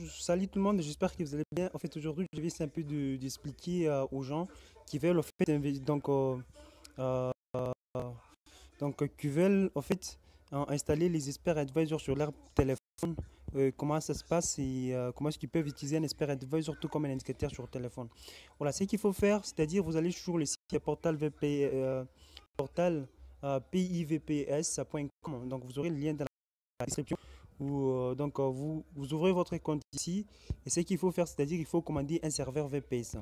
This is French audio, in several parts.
Salut tout le monde, j'espère que vous allez bien. En fait, aujourd'hui, je vais essayer un peu d'expliquer aux gens qui veulent, en fait, euh, qui veulent, en fait, installer les experts advisors sur leur téléphone. Comment ça se passe et comment est-ce qu'ils peuvent utiliser un expert advisor tout comme un indicateur sur téléphone. Voilà, ce qu'il faut faire, c'est-à-dire vous allez sur le site portal VP, portal pivps.com. Donc, vous aurez le lien dans la description vous ouvrez votre compte ici et ce qu'il faut faire, c'est-à-dire il faut commander un serveur VPS.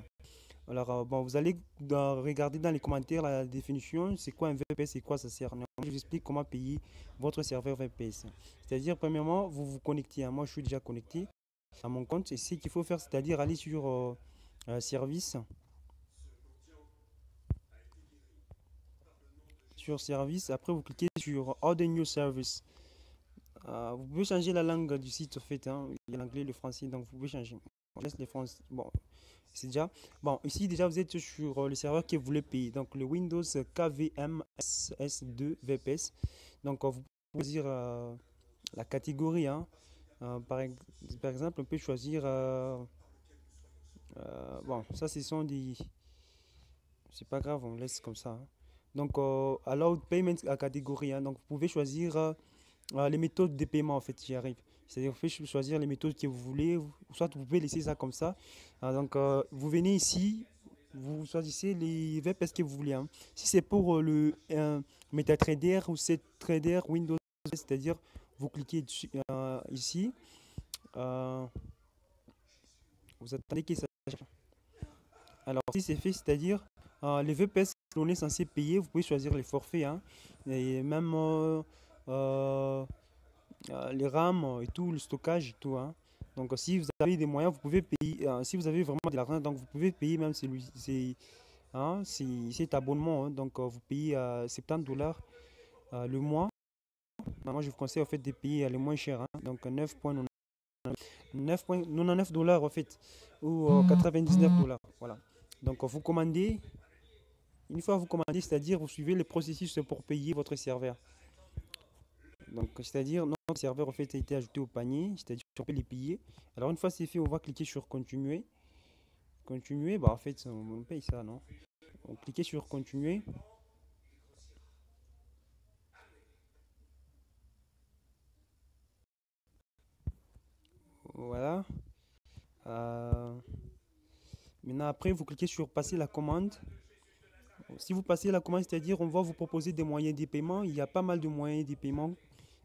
Alors, bon, vous allez regarder dans les commentaires la définition, c'est quoi un VPS et quoi ça sert. Je vous explique comment payer votre serveur VPS. C'est-à-dire, premièrement, vous vous connectez, hein. Moi, je suis déjà connecté à mon compte et ce qu'il faut faire, c'est-à-dire aller sur service, après vous cliquez sur Add a New Service. Vous pouvez changer la langue du site, en fait, hein. Il y a l'anglais et le français, donc vous pouvez changer. On laisse les français. Bon, c'est déjà. Bon, ici, déjà, vous êtes sur le serveur que vous voulez payer. Donc, le Windows KVM-SS2 VPS. Donc, vous pouvez choisir la catégorie, hein. Par exemple, on peut choisir. Bon, ça, ce sont des. C'est pas grave, on laisse comme ça, hein. Donc, Allow Payment à catégorie, hein. Donc, vous pouvez choisir. Les méthodes de paiement, en fait, j'y arrive. C'est-à-dire, vous pouvez choisir les méthodes que vous voulez, soit vous pouvez laisser ça comme ça. Vous venez ici, vous choisissez les VPS que vous voulez, hein. Si c'est pour le MetaTrader ou CTrader Windows, c'est-à-dire, vous cliquez ici, euh, vous attendez que ça charge. Alors, si c'est fait, c'est-à-dire, les VPS que l'on est censé payer, vous pouvez choisir les forfaits, hein, et même euh, les RAM et tout, le stockage et tout, hein. Donc, si vous avez des moyens, vous pouvez payer. Si vous avez vraiment de l'argent, donc vous pouvez payer même cet abonnement, hein. Donc, vous payez 70 dollars le mois. Moi, je vous conseille en fait de payer les moins chers, hein. Donc, 9,99 dollars en fait, ou 99 dollars. Voilà. Donc, vous commandez. Une fois vous commandez, c'est-à-dire vous suivez le processus pour payer votre serveur. Donc, c'est-à-dire, notre serveur en fait a été ajouté au panier, c'est-à-dire qu'on peut les payer. Alors, une fois c'est fait, on va cliquer sur continuer. Continuer, bah en fait, on paye ça, non? On clique sur continuer. Voilà. Euh, Maintenant, après, vous cliquez sur passer la commande. Si vous passez la commande, c'est-à-dire, on va vous proposer des moyens de paiement. Il y a pas mal de moyens de paiement,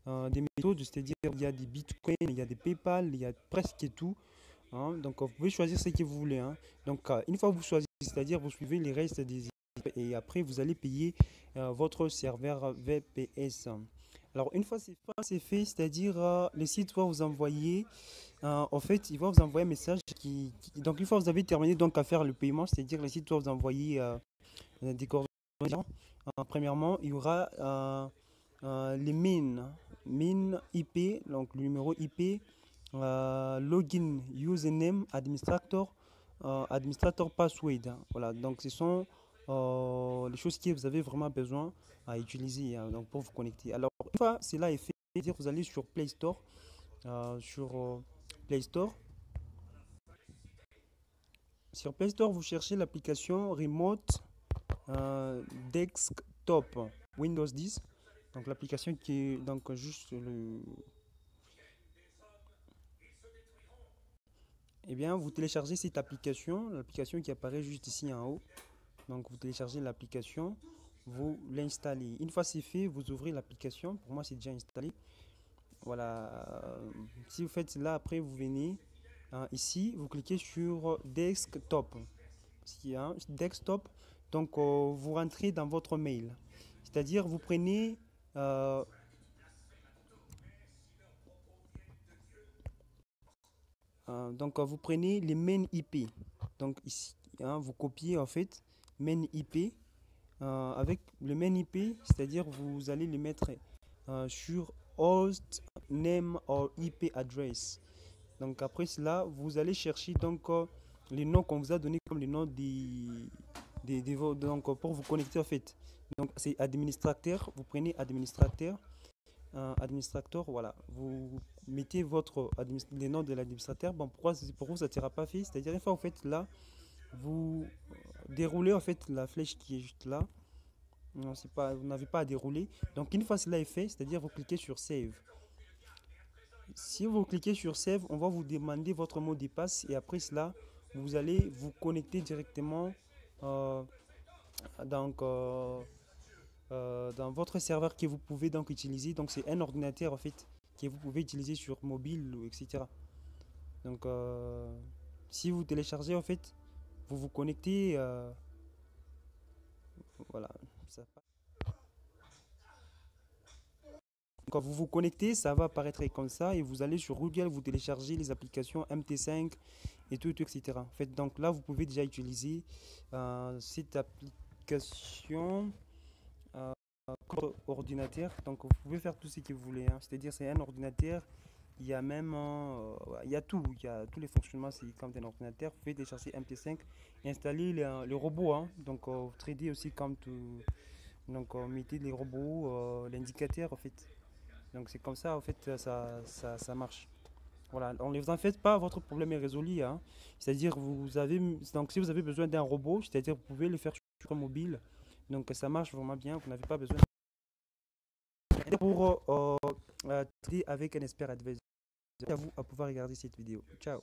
des méthodes, c'est-à-dire, il y a des Bitcoin, il y a des PayPal, il y a presque tout, hein. Donc, vous pouvez choisir ce que vous voulez, hein. Donc, une fois que vous choisissez, c'est-à-dire vous suivez les restes des et après vous allez payer votre serveur VPS. Alors, une fois c'est fait, c'est-à-dire le site va vous envoyer, en fait, il va vous envoyer un message donc, une fois que vous avez terminé donc à faire le paiement, c'est-à-dire le site va vous envoyer des coordonnées. Premièrement, il y aura les mines IP, donc le numéro IP, login, username, administrator password, hein. Voilà, donc ce sont les choses que vous avez vraiment besoin à utiliser, hein, donc pour vous connecter. Alors, une fois cela est fait, c'est-à-dire vous allez sur Play Store, Play Store. Sur Play Store, vous cherchez l'application Remote euh, Desktop Windows 10. Donc l'application qui est donc juste le. Eh bien, vous téléchargez cette application, l'application qui apparaît juste ici en haut. Donc, vous téléchargez l'application, vous l'installez. Une fois c'est fait, vous ouvrez l'application. Pour moi, c'est déjà installé. Voilà. Si vous faites cela, après, vous venez ici, vous cliquez sur Desktop. Ici, hein, Desktop. Donc, vous rentrez dans votre mail. C'est-à-dire, vous prenez vous prenez les main IP. Donc ici, hein, vous copiez en fait main IP avec le main IP, c'est-à-dire vous allez le mettre sur host name or IP address. Donc après cela, vous allez chercher donc les noms qu'on vous a donné comme les noms donc pour vous connecter en fait. Donc c'est administrateur, vous prenez administrateur. administrateur, voilà, vous mettez les noms de l'administrateur. Bon, pour vous, ça ne sera pas fait. C'est-à-dire, une fois vous faites là, vous déroulez en fait la flèche qui est juste là. Non, c'est pas, vous n'avez pas à dérouler. Donc, une fois cela est fait, c'est-à-dire, vous cliquez sur Save. Si vous cliquez sur Save, on va vous demander votre mot de passe et après cela, vous allez vous connecter directement euh, donc, dans votre serveur que vous pouvez donc utiliser. Donc, c'est un ordinateur en fait que vous pouvez utiliser sur mobile, etc. Donc, si vous téléchargez en fait, vous vous connectez. Voilà. Ça Quand vous vous connectez, ça va apparaître comme ça et vous allez sur Google, vous téléchargez les applications MT5 et tout, etc. En fait, donc là, vous pouvez déjà utiliser cette application comme ordinateur. Donc, vous pouvez faire tout ce que vous voulez, hein. C'est-à-dire, c'est un ordinateur. Il y a même, il y a tout, il y a tous les fonctionnements, c'est comme un ordinateur. Vous pouvez télécharger MT5 et installer le robot, hein. Donc, 3D aussi comme tout. Donc, mettez les robots, l'indicateur en fait. Donc c'est comme ça, en fait, ça marche. Voilà, ne vous en faites pas, votre problème est résolu, hein. C'est-à-dire, donc si vous avez besoin d'un robot, c'est-à-dire, vous pouvez le faire sur un mobile. Donc ça marche vraiment bien, vous n'avez pas besoin pour traiter avec un expert advisor. À vous à pouvoir regarder cette vidéo. Ciao.